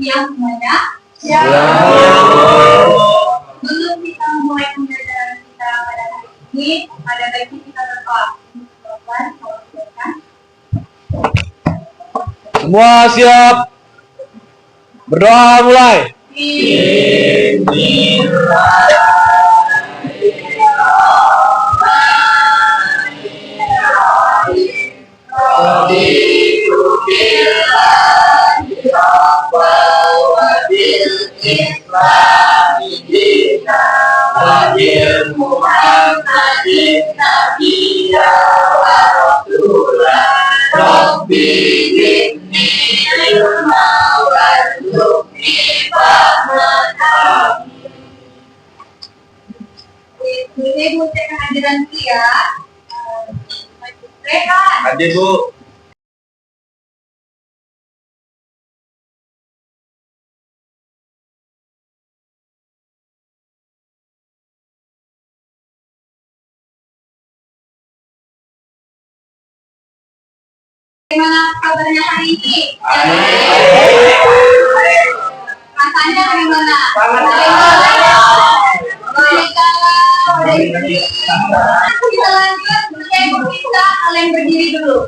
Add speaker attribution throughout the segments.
Speaker 1: siang semuanya.
Speaker 2: Siang.
Speaker 1: Sebelum kita mulai pembelajaran kita pada hari ini, ada baiknya kita berdoa.
Speaker 2: Semua siap. Berdoa mulai.
Speaker 1: Ini Bu cek kehadiran dia. Rehan.
Speaker 2: Hadir Bu.
Speaker 1: Bagaimana kabarnya hari ini? Rasanya bagaimana? Kita lanjut, saya meminta kalian berdiri dulu.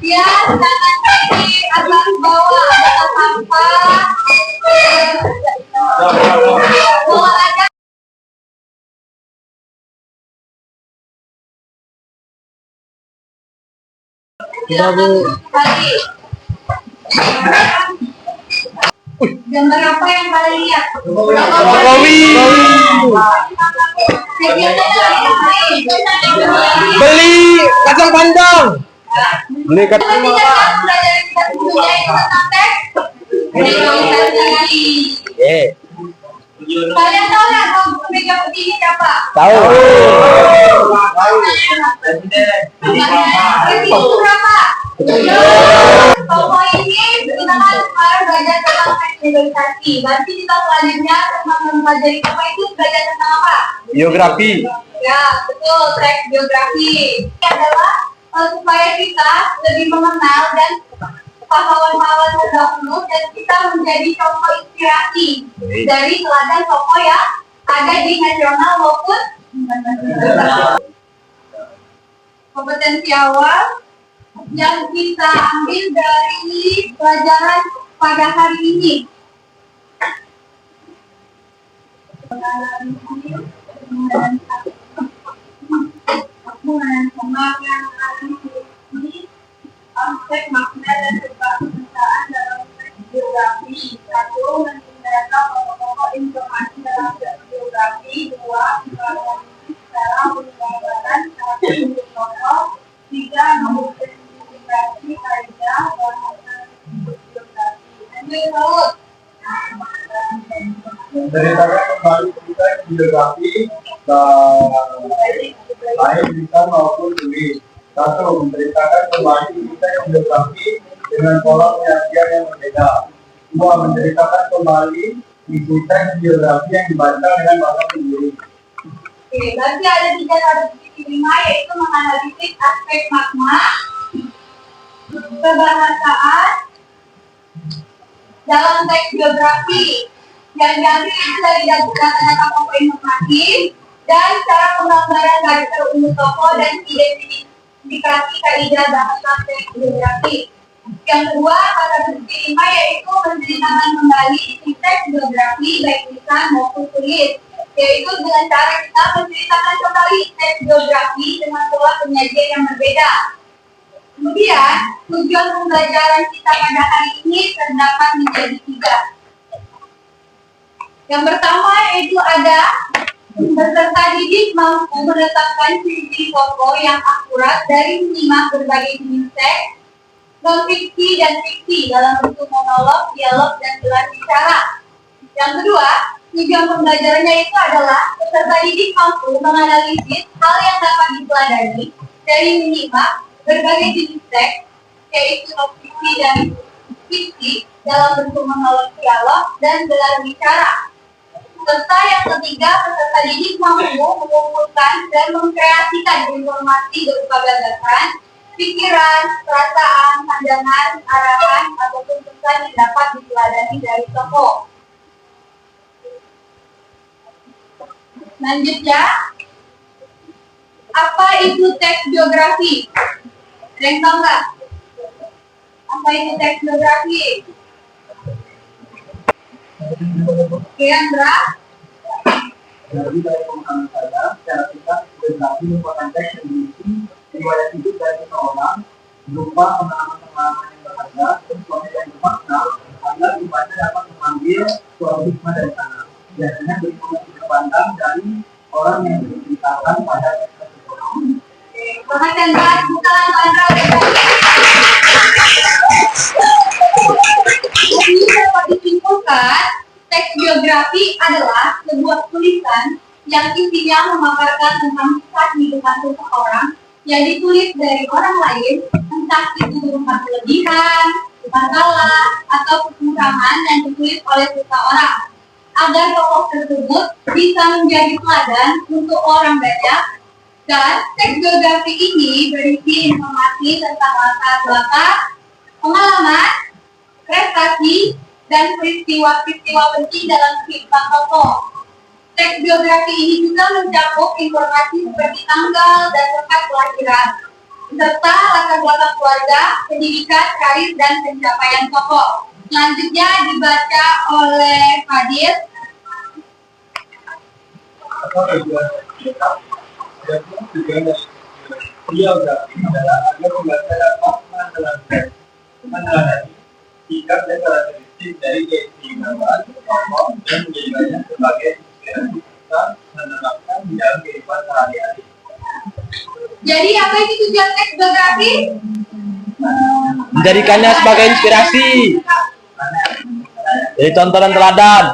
Speaker 1: Ya, tangan kaki atas bawah, atas sampah. Olahraga. Kali. Gambar apa yang kalian lihat?
Speaker 2: Jokowi. Beli kacang panjang. Beli kacang
Speaker 1: Kalian tahu nggak kalau meja begini siapa?
Speaker 2: Tahu.
Speaker 1: Itu berapa? Tokoh ini kita kan kemarin belajar tentang teks negosiasi. Berarti kita selanjutnya tentang mempelajari tokoh itu belajar tentang apa?
Speaker 2: Biografi.
Speaker 1: Ya, betul, teks biografi. Ini adalah supaya kita lebih mengenal dan pahlawan-pahlawan terdahulu dan kita menjadi contoh inspirasi dari teladan tokoh yang ada di nasional maupun internasional. Kompetensi awal yang kita ambil dari pelajaran pada hari ini. Aspek makna dan kebangsaan dalam teks biografi. 1. Menceritakan pokok-pokok informasi dalam teks biografi. 2. Mempelajari secara penggambaran cara bentuk tokoh. 3. Mengidentifikasi kaidah bahasa biografi. Lanjut, Raul.
Speaker 3: Menceritakan kembali cerita biografi baik bisa maupun tulis. 1. Menceritakan kembali cerita biografi dengan pola penyajian yang berbeda. 2. Menceritakan kembali isi teks biografi yang dibaca dengan bahasa sendiri.
Speaker 1: Oke, berarti ada 3.5 yaitu menganalisis aspek makna, kebahasaan dalam teks biografi yang diambil itu dari data-data pokok informasi dan cara penggambaran karakter umum tokoh dan identifikasi kaidah bahasa teks biografi. Yang kedua, kata kunci 5 yaitu menceritakan kembali isi teks biografi baik lisan maupun tulis, yaitu dengan cara kita menceritakan kembali teks biografi dengan pola penyajian yang berbeda. Kemudian, tujuan pembelajaran kita pada hari ini terdapat menjadi 3. Yang pertama yaitu ada peserta didik mampu menetapkan ciri-ciri tokoh yang akurat dari menyimak berbagai jenis teks, non-fiksi dan fiksi dalam bentuk monolog, dialog, dan gelar bicara. Yang kedua, tujuan pembelajarannya itu adalah peserta didik mampu menganalisis hal yang dapat diteladani dari menyimak berbagai jenis teks, yaitu non-fiksi dan fiksi dalam bentuk monolog, dialog, dan gelar bicara. Serta yang ketiga, peserta didik mampu mengumpulkan dan mengkreasikan informasi berupa gagasan, pikiran, perasaan, pandangan, arahan, ataupun pesan yang dapat diteladani dari tokoh. Selanjutnya, apa itu teks biografi? Ada yang tahu nggak? Apa itu teks biografi? Oke, Andra?
Speaker 3: Jadi dari pengalaman saya, secara singkat biografi merupakan teks yang berisi riwayat hidup dari seseorang berupa pengalaman-pengalaman yang berharga dan suatu yang bermakna agar pembaca dapat mengambil suatu hikmah dari sana. Biasanya berikut sudut pandang dari orang yang diceritakan pada teks tersebut.
Speaker 1: Perhatian Pak, buka langsung Andra udah Ini dapat disimpulkan, teks biografi adalah sebuah tulisan yang isinya memaparkan tentang kisah kehidupan seseorang yang ditulis dari orang lain, entah itu berupa kelebihan, masalah, atau kekurangan yang ditulis oleh seseorang, agar tokoh tersebut bisa menjadi teladan untuk orang banyak. Dan teks biografi ini berisi informasi tentang latar belakang, pengalaman, prestasi, dan peristiwa-peristiwa penting dalam kehidupan tokoh. Teks biografi ini juga mencakup informasi seperti tanggal dan tempat kelahiran, serta latar belakang keluarga, pendidikan, karir, dan pencapaian tokoh. Selanjutnya dibaca oleh Fadil.
Speaker 3: Tujuan dari biografi adalah agar pembaca dapat meneladani sikap dan karakteristik dari kehidupan tokoh dan menjadikannya sebagai inspirasi kita menerapkan di dalam kehidupan sehari-hari.
Speaker 1: Jadi apa itu tujuan teks biografi?
Speaker 2: Menjadikannya sebagai inspirasi. Jadi contoh dan teladan.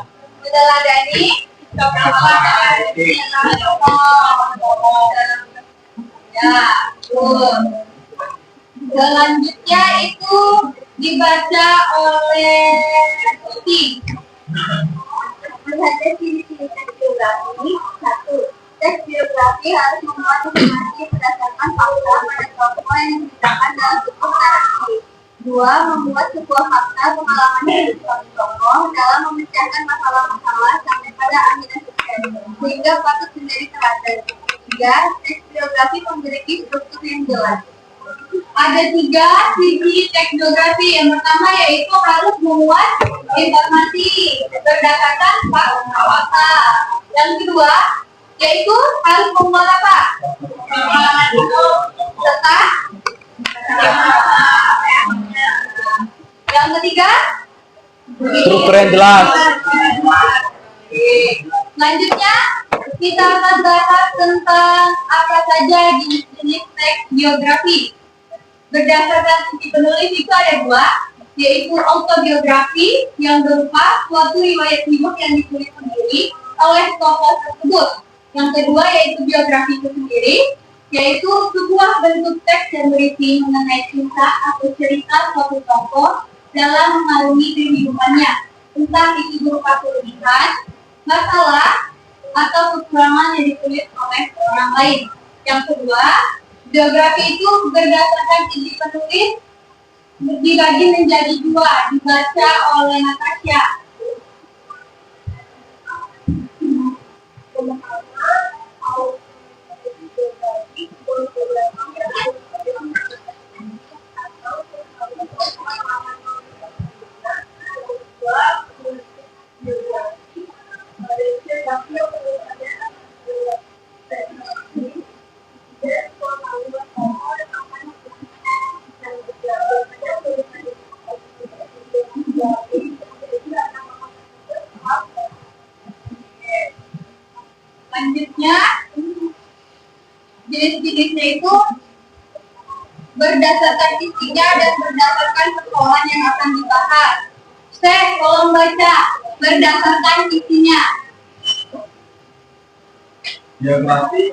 Speaker 1: Meneladani ya, selanjutnya itu dibaca oleh Tuti. Melihat definisi teks biografi, 1. Teks biografi harus memuat informasi berdasarkan fakta pada tokoh yang diceritakan dalam bentuk narasi. 2. Membuat sebuah fakta pengalaman hidup suatu tokoh dalam memecahkan masalah-masalah sampai pada akhirnya sukses, sehingga patut menjadi teladan. 3. Teks biografi memiliki struktur yang jelas. Ada 3 sisi teks biografi. Yang pertama yaitu harus memuat informasi berdasarkan fakta. Yang kedua yaitu harus memuat apa? Serta yang ketiga
Speaker 2: Struktur yang jelas.
Speaker 1: Selanjutnya kita akan bahas tentang apa saja jenis-jenis teks biografi. Berdasarkan sisi penulis itu ada 2, yaitu autobiografi yang berupa suatu riwayat hidup yang ditulis sendiri oleh tokoh tersebut. Yang kedua yaitu biografi itu sendiri, yaitu sebuah bentuk teks yang berisi mengenai kisah atau cerita suatu tokoh dalam mengarungi kehidupannya, entah itu berupa kelebihan, masalah, atau kekurangan yang ditulis oleh orang lain. Yang kedua, biografi itu berdasarkan isi penulis dibagi menjadi 2, dibaca oleh Natasha. Selanjutnya, jenis-jenisnya itu berdasarkan isinya dan berdasarkan persoalan yang akan dibahas. Tolong baca berdasarkan isinya.
Speaker 3: Biografi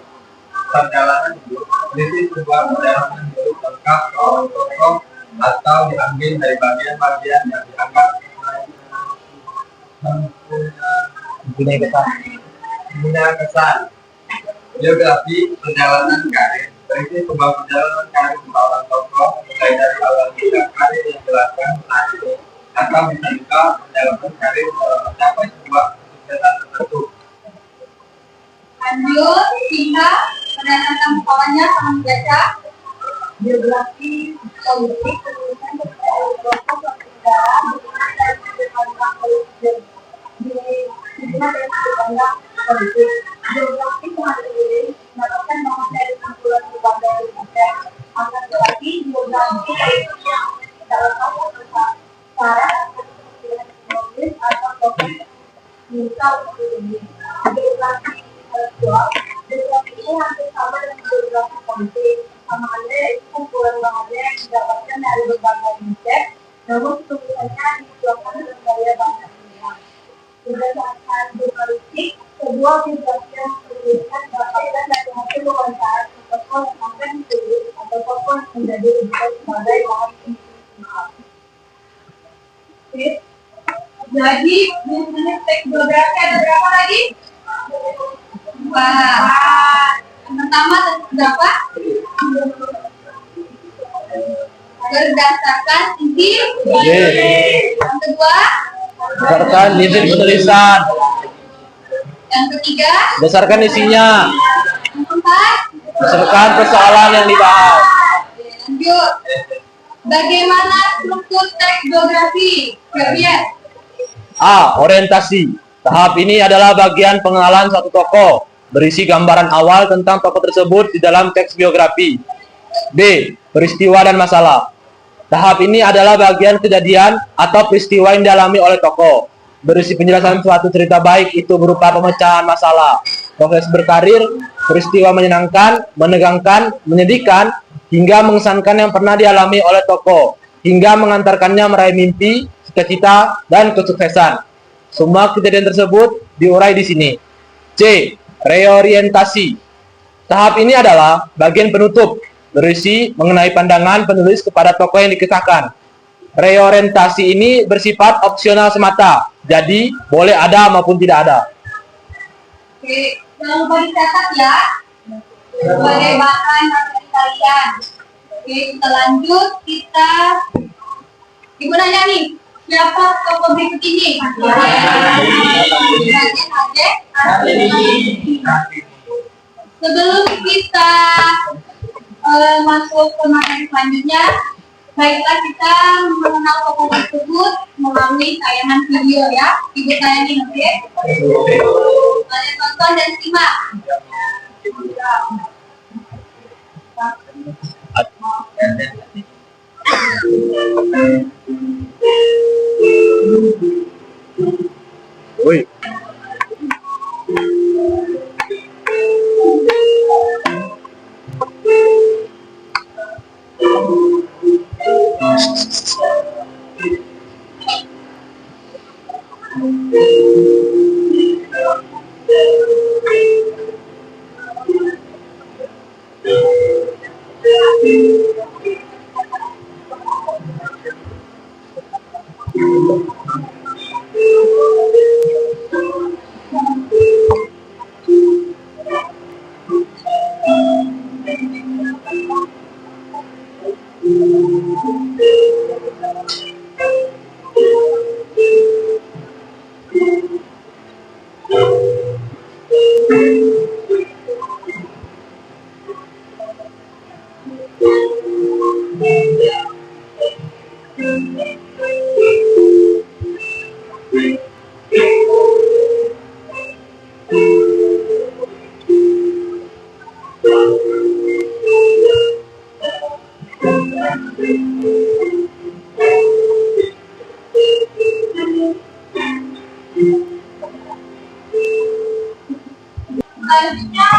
Speaker 3: perjalanan hidup berisi sebuah perjalanan hidup lengkap seorang tokoh atau diambil dari bagian-bagian yang dianggap punya kesan. Biografi perjalanan karir berisi sebuah perjalanan karir seorang tokoh atau bisa juga menjalankan karir mencapai sebuah kesuksesan tertentu.
Speaker 1: Lanjut, kita menanyakan kawannya sama membaca biografi politik penulisan kepada kelompok negara dan kehidupan politik di hubungan dan kehidupan politik. Biografi sehari-hari merupakan bahwa dari kumpulan berbagai riset akan tetapi biografi yang dalam hal syarat menulis atau topik minta untuk ditulis. Biografi intelektual, biografi ini hampir sama dengan biografi politik. Sama ada yaitu kumpulan bahasa yang didapatkan dari berbagai riset, namun tulisannya dituangkan dengan gaya bahasa ilmiah. Berdasarkan jurnalistik, sebuah biografi yang menuliskan dapatkan dari hasil wawancara tokoh yang akan ditulis atau tokoh yang menjadi rujukan sebagai bahan institusional. Jadi, biasanya teks biografi ada berapa lagi? Wah, yang pertama berapa? Berdasarkan isi. Yang kedua,
Speaker 2: Berdasarkan izin penulisan.
Speaker 1: yang ketiga,
Speaker 2: Berdasarkan isinya.
Speaker 1: yang keempat.
Speaker 2: Berdasarkan persoalan yang dibahas.
Speaker 1: Oke, lanjut. Bagaimana struktur teks biografi? Gabriel.
Speaker 2: A. Orientasi. Tahap ini adalah bagian pengenalan satu tokoh, berisi gambaran awal tentang tokoh tersebut di dalam teks biografi. B. Peristiwa dan masalah. Tahap ini adalah bagian kejadian atau peristiwa yang dialami oleh tokoh, berisi penjelasan suatu cerita baik itu berupa pemecahan masalah, proses berkarir, peristiwa menyenangkan, menegangkan, menyedihkan, hingga mengesankan yang pernah dialami oleh tokoh, hingga mengantarkannya meraih mimpi, cita-cita, dan kesuksesan. Semua kejadian tersebut diurai di sini. C. Reorientasi. Tahap ini adalah bagian penutup, berisi mengenai pandangan penulis kepada tokoh yang dikisahkan. Reorientasi ini bersifat opsional semata, jadi boleh ada maupun tidak ada.
Speaker 1: Oke, jangan lupa dicatat ya sebagai bahan materi kalian. Oke, kita lanjut. Ibu nanya nih, siapa tokoh berikut ini? Sebelum kita masuk ke materi selanjutnya, baiklah kita mengenal tokoh tersebut melalui tayangan video ya. Ibu tayangin, oke? Kalian tonton dan simak.
Speaker 2: Woi.
Speaker 1: Selanjutnya,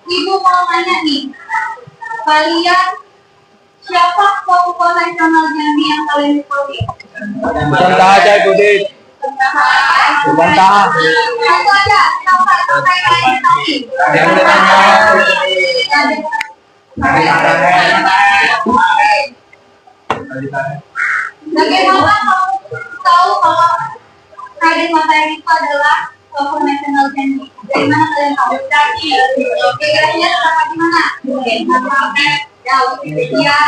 Speaker 1: Ibu mau nanya nih, kalian siapa tokoh nasional Jambi yang kalian ikuti?
Speaker 2: Bantah aja Ibu Dit. Bantah.
Speaker 1: Satu aja, sampai kalian tahu.
Speaker 3: Yang ditanya.
Speaker 1: Bagaimana kamu tahu kalau Raden Matahari itu adalah tokoh nasional Jambi? Dari mana kalian tahu? Kira-kira sama di mana? Mungkin sama ya Wikipedia,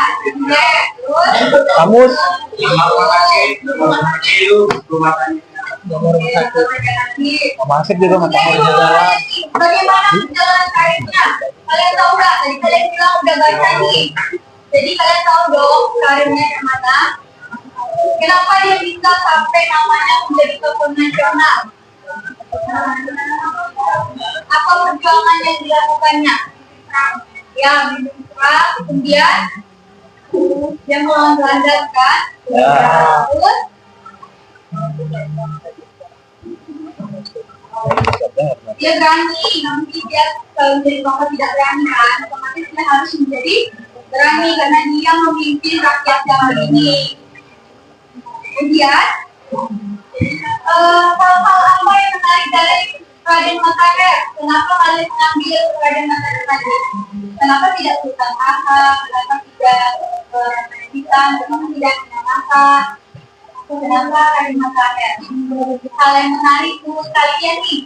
Speaker 2: Kamus.
Speaker 3: Nama rumah sakit itu rumah sakit.
Speaker 2: Nomor rumah sakit. Masuk juga matang di dalam.
Speaker 1: Bagaimana perjalanan karirnya? Kalian tahu nggak? Tadi kalian bilang udah baca nih. Jadi kalian tahu dong karirnya kemana? Kenapa dia bisa sampai namanya menjadi tokoh nasional? Apa perjuangan yang dilakukannya? Ya, minum keras, kemudian dia melawan Belanda kan?
Speaker 2: Ya.
Speaker 1: Terus dia berani, nanti dia kalau menjadi tokoh tidak berani kan, otomatis dia harus menjadi berani karena dia memimpin rakyat zaman ini. Kemudian hal-hal apa yang menarik dari Raden Matahir? Kenapa kalian mengambil Raden Matahir tadi? Kenapa tidak Sultan Ahmad? Kenapa tidak Hitam? Kenapa tidak Minamasa? Kenapa Raden Matahir? Hal yang menarik menurut kalian nih?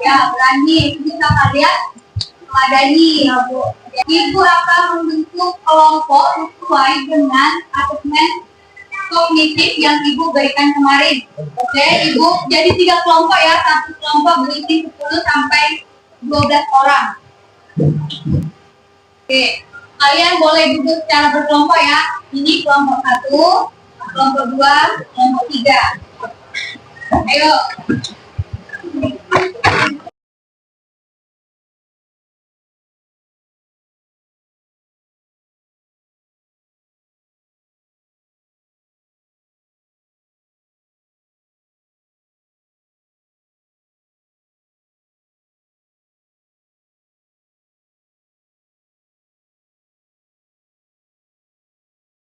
Speaker 1: Ya, berani. Bisa kalian meladani. Ibu akan membentuk kelompok sesuai dengan asesmen kognitif yang ibu berikan kemarin. Oke, ibu jadi 3 kelompok ya, satu kelompok berisi 10 sampai 12 orang. Oke, kalian boleh duduk secara berkelompok ya. Ini kelompok 1, kelompok 2, kelompok 3. Ayo.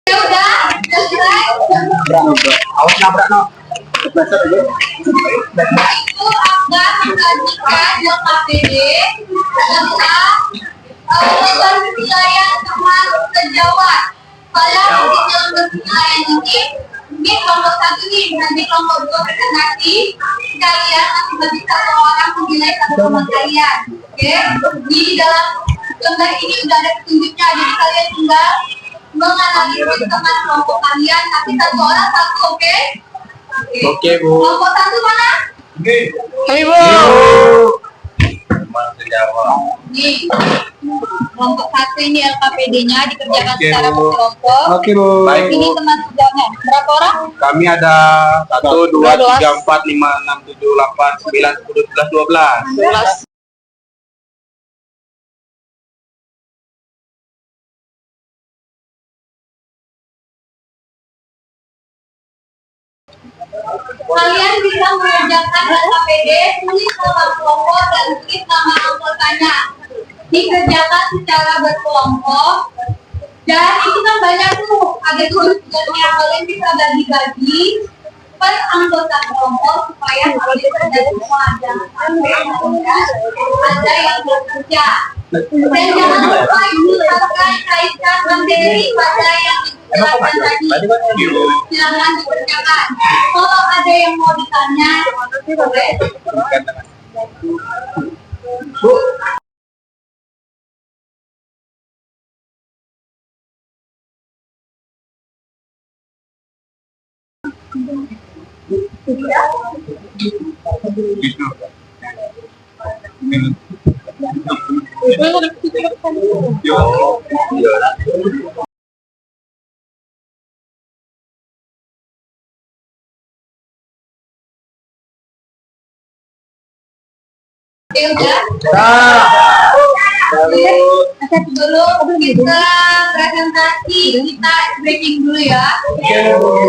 Speaker 1: Ya udah selesai.
Speaker 3: Awas nabrak no. Besar aja.
Speaker 1: Itu akan mengajukan yang KPD tentang wilayah termasuk sejauh. Kalian di dalam berwilayah ini, mungkin kelompok 1 nih, nanti kelompok 2 presentasi, kalian nanti bagi 1 orang menilai 1 teman kalian. Oke, di dalam gambar ini udah ada petunjuknya, jadi kalian tinggal menganalisis teman kelompok kalian, tapi 1 orang 1, oke?
Speaker 2: Oke, Bu.
Speaker 1: Kelompok 1 mana?
Speaker 2: Hai, Bu.
Speaker 1: Nih, kelompok 1 ini LKPD-nya dikerjakan secara berkelompok.
Speaker 3: Oke, Bu. Baik,
Speaker 1: Ini
Speaker 3: Bu.
Speaker 1: teman sejauhnya. Berapa orang?
Speaker 3: Kami ada 1, 2, 3, 4, 5, 6, 7, 8, 9, 10, 11, 12.
Speaker 2: 12.
Speaker 1: Kalian bisa mengerjakan LKPD, tulis nama kelompok dan tulis nama anggotanya. Dikerjakan secara berkelompok. Dan itu kan banyak tuh, ada tugas-tugasnya. Kalian bisa bagi-bagi per anggota kelompok supaya kalian ada semua. Jangan sampai ada yang bekerja. Dan jangan lupa ibu akan kaitkan materi pada yang dijelaskan tadi. Silakan dikerjakan. Kalau ada yang mau ditanya, boleh.
Speaker 3: Bu,
Speaker 1: Oke, udah. Sebelum kita presentasi, kita breaking dulu ya.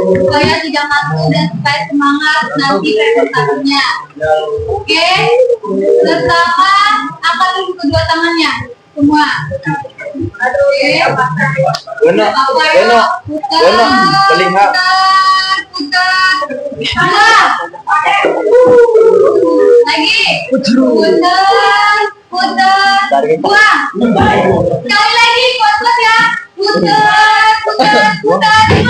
Speaker 1: Supaya tidak ngantuk dan supaya semangat nanti presentasinya. Oke, bersama angkat dulu kedua tangannya semua. Oke.
Speaker 2: Benar.
Speaker 1: Apa ya?
Speaker 2: Benar.
Speaker 1: Putar,
Speaker 2: Benar. Melihat.
Speaker 1: putar. Mana? Lagi. Putar, putar. Buang. Sekali lagi, kuat-kuat ya. Putar, putar, putar. 5.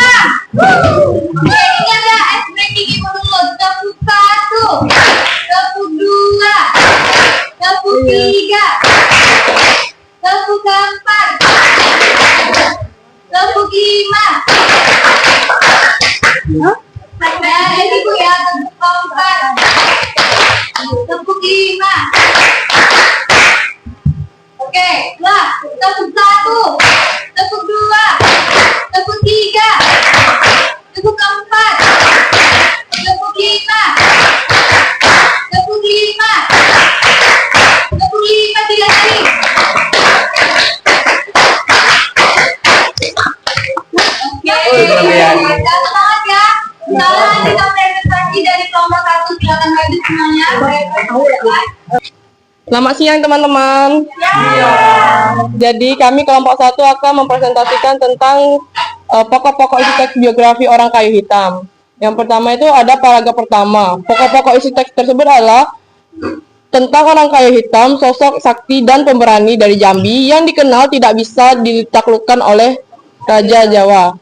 Speaker 1: Oke, ingat ya, ice breaking itu dulu. Tepuk 1, tepuk 2, tepuk 3, tepuk 4, Dan ini Bu ya, tepuk keempat. Tepuk 5. Oke, lah, tepuk 1. Tepuk 2. Tepuk 3. Tepuk 4. Tepuk 5. Tepuk 5. Tepuk 5 3 kali. Oke, semangat ya. Sekarang kita presentasi dari kelompok 1. Silakan maju semuanya.
Speaker 4: Selamat siang teman-teman. Jadi kami kelompok 1 akan mempresentasikan tentang pokok-pokok isi teks biografi orang kayu hitam. Yang pertama itu ada paragraf pertama. Pokok-pokok isi teks tersebut adalah tentang orang kayu hitam, sosok sakti dan pemberani dari Jambi yang dikenal tidak bisa ditaklukkan oleh Raja Jawa.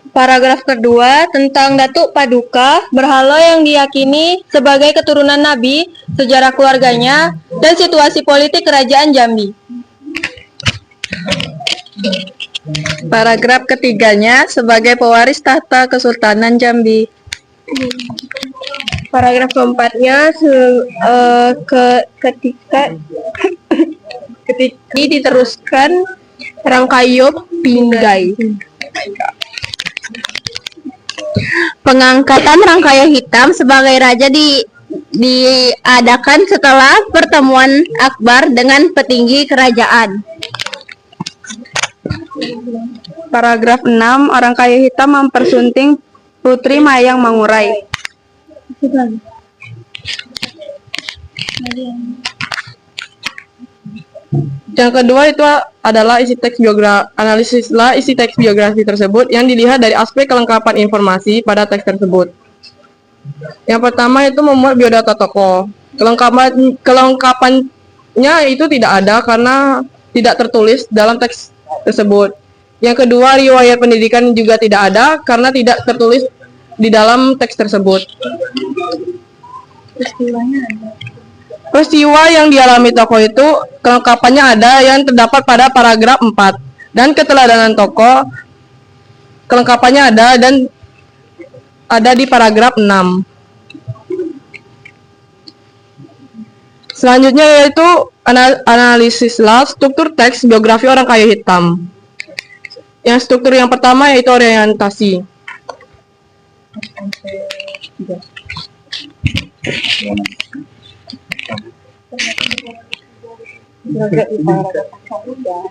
Speaker 4: Paragraf kedua tentang Datuk Paduka, berhala yang diyakini sebagai keturunan Nabi, sejarah keluarganya, dan situasi politik kerajaan Jambi. Paragraf ketiganya sebagai pewaris tahta Kesultanan Jambi. Paragraf keempatnya ketika diteruskan Rangkayup Pinggai. Pengangkatan Rangkaya Hitam sebagai raja diadakan setelah pertemuan Akbar dengan petinggi kerajaan. Paragraf 6, orang kaya hitam mempersunting Putri Mayang Mangurai. Yang kedua itu adalah isi teks biografi, analisislah isi teks biografi tersebut yang dilihat dari aspek kelengkapan informasi pada teks tersebut. Yang pertama itu memuat biodata tokoh. Kelengkapannya itu tidak ada karena tidak tertulis dalam teks tersebut. Yang kedua, riwayat pendidikan juga tidak ada karena tidak tertulis di dalam teks tersebut. Peristiwa yang dialami tokoh itu kelengkapannya ada yang terdapat pada paragraf 4 dan keteladanan tokoh kelengkapannya ada dan ada di paragraf 6. Selanjutnya yaitu analisislah struktur teks biografi orang kayu hitam. Yang struktur yang pertama yaitu orientasi.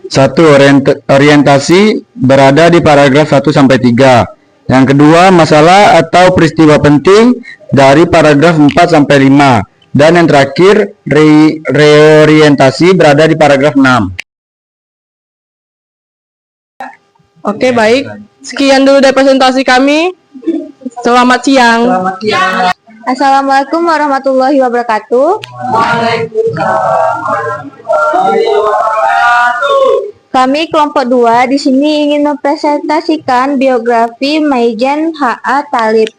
Speaker 3: Satu, orientasi berada di paragraf 1 sampai 3. Yang kedua, masalah atau peristiwa penting dari paragraf 4 sampai 5. Dan yang terakhir, reorientasi berada di paragraf 6.
Speaker 4: Oke, baik. Sekian dulu dari presentasi kami. Selamat siang.
Speaker 5: Assalamualaikum warahmatullahi wabarakatuh. Kami kelompok 2 di sini ingin mempresentasikan biografi Maijen H.A. Thalib.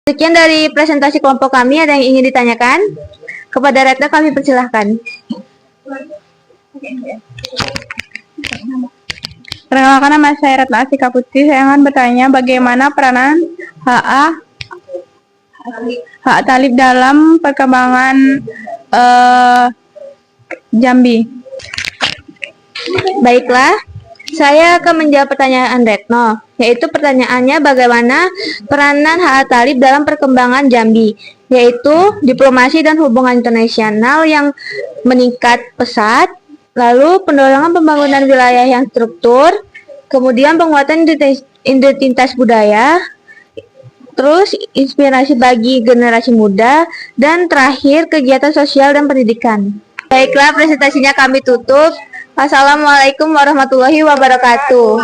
Speaker 5: Sekian dari presentasi kelompok kami. Ada yang ingin ditanyakan? Kepada rektor kami persilahkan.
Speaker 6: Perkenalkan, nama saya Ratna Asika Putri. Saya akan bertanya bagaimana peranan H.A. Thalib dalam perkembangan Jambi.
Speaker 5: Baiklah, saya akan menjawab pertanyaan Retno, yaitu pertanyaannya bagaimana peranan H.A. Thalib dalam perkembangan Jambi, yaitu diplomasi dan hubungan internasional yang meningkat pesat, lalu pendorongan pembangunan wilayah yang struktur, kemudian penguatan identitas budaya, terus inspirasi bagi generasi muda, dan terakhir kegiatan sosial dan pendidikan. Baiklah, presentasinya kami tutup. Wassalamualaikum warahmatullahi wabarakatuh.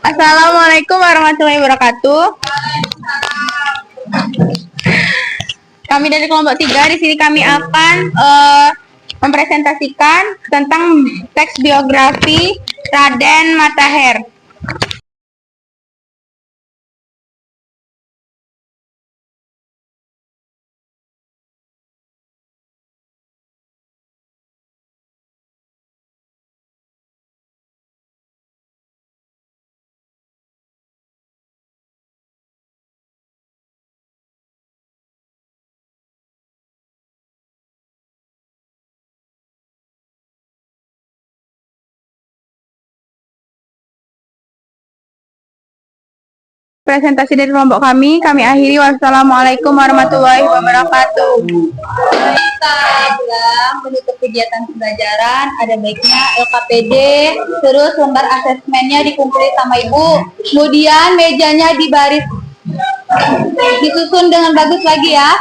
Speaker 5: Assalamualaikum warahmatullahi wabarakatuh.
Speaker 6: Kami dari kelompok 3 di sini kami akan mempresentasikan tentang teks biografi Raden Matahir. Presentasi dari kelompok kami akhiri. Wassalamualaikum warahmatullahi wabarakatuh.
Speaker 1: Kita bilang menutup kegiatan pembelajaran, ada baiknya LKPD, terus lembar asesmennya dikumpulin sama ibu. Kemudian mejanya dibaris, disusun dengan bagus lagi ya.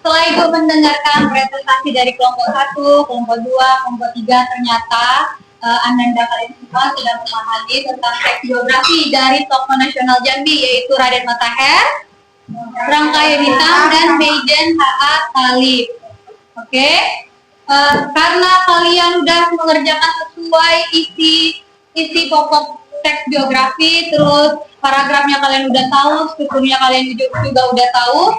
Speaker 1: Setelah ibu mendengarkan presentasi dari kelompok 1, kelompok 2, kelompok 3, ternyata Ananda kalian semua sudah memahami tentang teks biografi dari tokoh nasional Jambi, yaitu Raden Matahir, Rangkai Hitam, dan Majen H.A. Thalib. Oke? Karena kalian sudah mengerjakan sesuai isi pokok teks biografi, terus paragrafnya kalian udah tahu, strukturnya kalian juga udah tahu,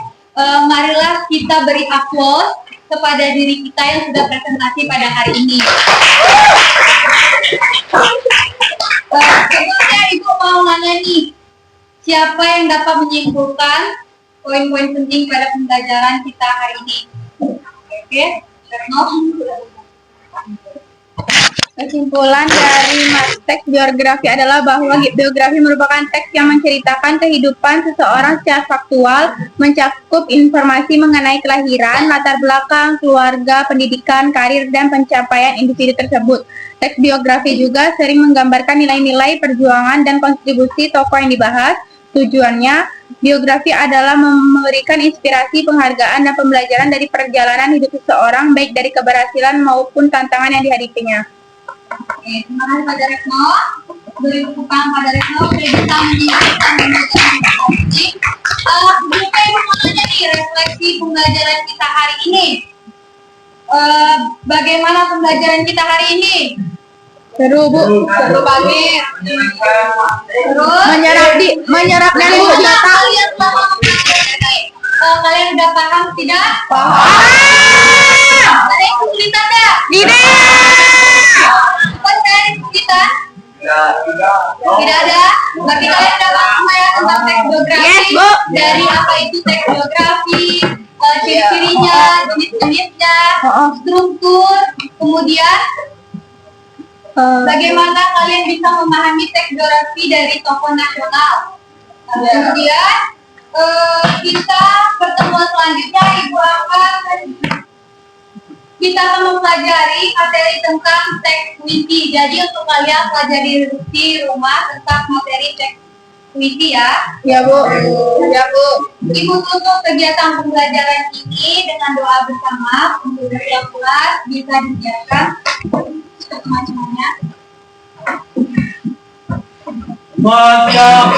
Speaker 1: marilah kita beri aplaus kepada diri kita yang sudah presentasi pada hari ini. Sebelumnya ibu mau nanya nih, siapa yang dapat menyimpulkan poin-poin penting pada pembelajaran kita hari ini? Oke, Retno.
Speaker 6: Kesimpulan dari teks biografi adalah bahwa biografi merupakan teks yang menceritakan kehidupan seseorang secara faktual, mencakup informasi mengenai kelahiran, latar belakang, keluarga, pendidikan, karir, dan pencapaian individu tersebut. Teks biografi juga sering menggambarkan nilai-nilai perjuangan dan kontribusi tokoh yang dibahas. Tujuannya, biografi adalah memberikan inspirasi, penghargaan, dan pembelajaran dari perjalanan hidup seseorang, baik dari keberhasilan maupun tantangan yang dihadapinya.
Speaker 1: Oke, terima kasih pada Retno. Beri tepukan pada Retno, sudah bisa menyimpulkan pembelajaran ini. Sebelumnya ibu mau nanya nih, refleksi pembelajaran kita hari ini. Bagaimana pembelajaran kita hari ini?
Speaker 6: Seru, Bu.
Speaker 1: Seru banget. Terus
Speaker 6: Menyerap dari
Speaker 1: bagaimana kalian selama mempelajari ini? Kalian udah paham tidak?
Speaker 6: Paham.
Speaker 1: Ada yang kesulitan nggak?
Speaker 6: Tidak.
Speaker 1: Ada yang kesulitan? Tidak ada. Berarti kalian udah paham ya tentang teks biografi.
Speaker 6: Yes, Bu.
Speaker 1: Dari apa itu teks biografi, ciri-cirinya, jenis-jenisnya, struktur, kemudian bagaimana kalian bisa memahami teks biografi dari tokoh nasional. Kemudian kita pertemuan selanjutnya kita akan mempelajari materi tentang teks puisi. Jadi untuk kalian pelajari di rumah tentang materi teks puisi ya.
Speaker 6: Ya, Bu. Ya, Bu.
Speaker 1: Ibu tutup kegiatan pembelajaran ini dengan doa bersama untuk yang kelas bisa disiapkan teman-temannya.
Speaker 2: Mantap.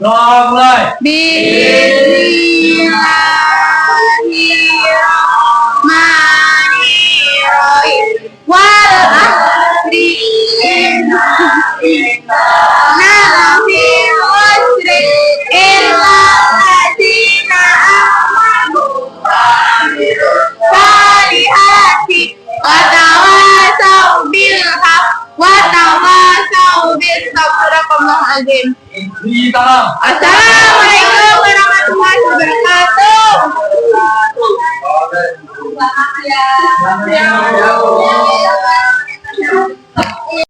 Speaker 2: Doa mulai.
Speaker 6: Bismillahirrahmanirrahim. Wal asri inna fil usri illa alladziina aamanu wa amilus solihati wa tawassaw bil haqq wa tawassaw bis sabr. Astagfirullahaladzim. Assalamualaikum warahmatullahi wabarakatuh.
Speaker 1: Terima kasih ya.